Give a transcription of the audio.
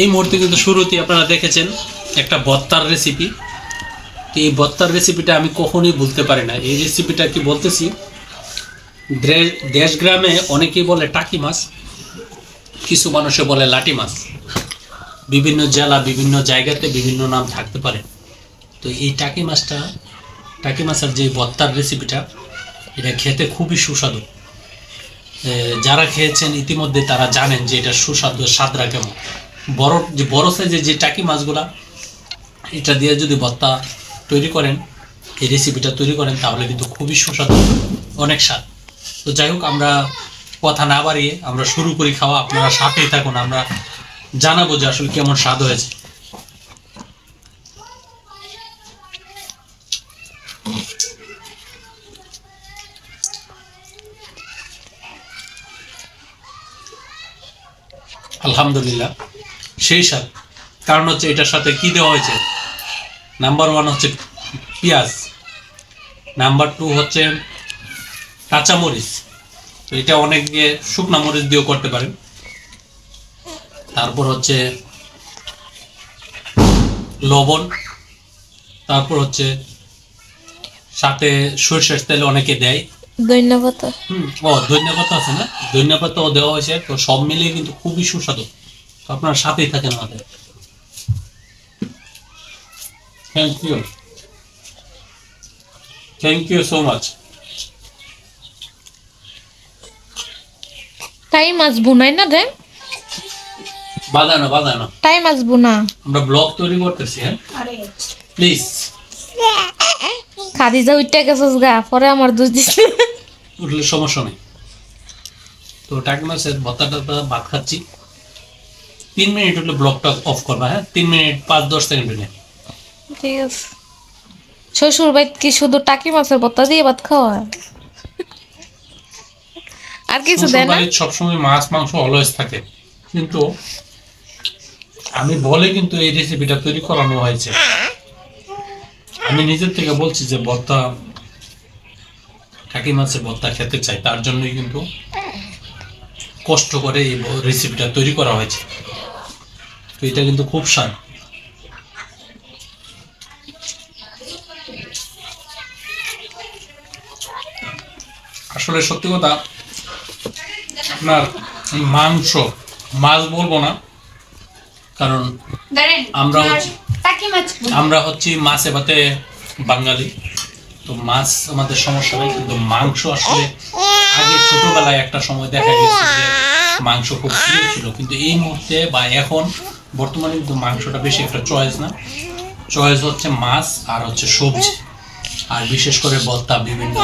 এই মুহূর্তে কিন্তু শুরুতেই আপনারা দেখেছেন একটা ভর্তার রেসিপি। তো এই ভর্তার রেসিপিটা আমি কখনোই বলতে পারি না। এই রেসিপিটা কি বলতেছি, দেশ গ্রামে অনেকেই বলে টাকি মাছ, কিছু মানুষে বলে লাটি মাছ। বিভিন্ন জেলা বিভিন্ন জায়গাতে বিভিন্ন নাম থাকতে পারে। তো এই টাকি মাছের যে ভর্তার রেসিপিটা, এটা খেতে খুবই সুস্বাদু। যারা খেয়েছেন ইতিমধ্যে তারা জানেন যে এটা সুস্বাদু, স্বাদরা কেমন। বড় সাইজের যে টাকি মাছগুলা, এটা দিয়ে যদি ভর্তা তৈরি করেন, এই রেসিপিটা তৈরি করেন, তাহলে কিন্তু খুবই সুস্বাদু, অনেক স্বাদ। তো যাই হোক, আমরা কথা না বাড়িয়ে আমরা শুরু করি খাওয়া। আপনারা সাথেই থাকুন, আমরা জানাবো যে আসলে কেমন স্বাদ হয়েছে। আলহামদুলিল্লাহ, সেই স্বাদ। কারণ হচ্ছে এটার সাথে কি দেওয়া হয়েছে, নাম্বার 1 হচ্ছে পেঁয়াজ, নাম্বার 2 হচ্ছে কাঁচামরিচ। তো এটা অনেকে শুকনা মরিচ দিয়েও করতে পারেন। তারপর হচ্ছে লবণ, তারপর হচ্ছে সাথে সরষের তেল অনেকে দেয়, ধন্যপাতা। ধন্যপাতা আছে না, ধন্যপাতাও দেওয়া হয়েছে। তো সব মিলিয়ে কিন্তু খুবই সুস্বাদু। তো আপনারা সাথেই থাকেন আমাদের। Thank you so much. টাই মাছ বুনাই না দেন, বাজানো টাই মাছ বুনা। আমরা ব্লগ তৈরি করতেছি। হ্যাঁ, প্লিজ। খাদিজা উঠতে গেছস গা, পরে আমার দোষ দিছে। উঠলে সমস্যা নেই। তো টাকি মাছের ভর্তাটা ভাত খাচ্ছি। 3 মিনিট হলে ব্লগটা অফ করবা। হ্যাঁ, 3 মিনিট 5-10 সেকেন্ড হলে। ঠিক আছে। শ্বশুর বাড়িতে কি শুধু টাকি মাছের ভর্তা দিয়ে ভাত খাওয়া হয়? আর কিছু দেয় না? সবসময় মাছ মাংস অলওয়েজ থাকে, কিন্তু আমি বলে কিন্তু এই রেসিপিটা তৈরি করানো হয়েছে। আমি নিজের থেকে বলছি যে ভর্তা, টাকি মাছের ভর্তা খেতে চাই, তার জন্যই কিন্তু কষ্ট করে এই রেসিপিটা তৈরি করা হয়েছে। তো এটা কিন্তু খুব স্বাদ। আসলে সত্যি কথা, আপনার মাছ বলবো না, কারণ আমরা হচ্ছি মাছে ভাতে বাঙালি। তো মাছ আমাদের সমস্যা নেই, কিন্তু মাংস আসলে আগে ছোটবেলায় একটা সময় দেখা গেছে যে মাংস খুব প্রিয় ছিল, কিন্তু এই মুহূর্তে বা এখন বর্তমানে কিন্তু মাংসটা বেশি একটা চয়েস না। চয়েস হচ্ছে মাছ আর হচ্ছে সবজি, আর বিশেষ করে ভর্তা, বিভিন্ন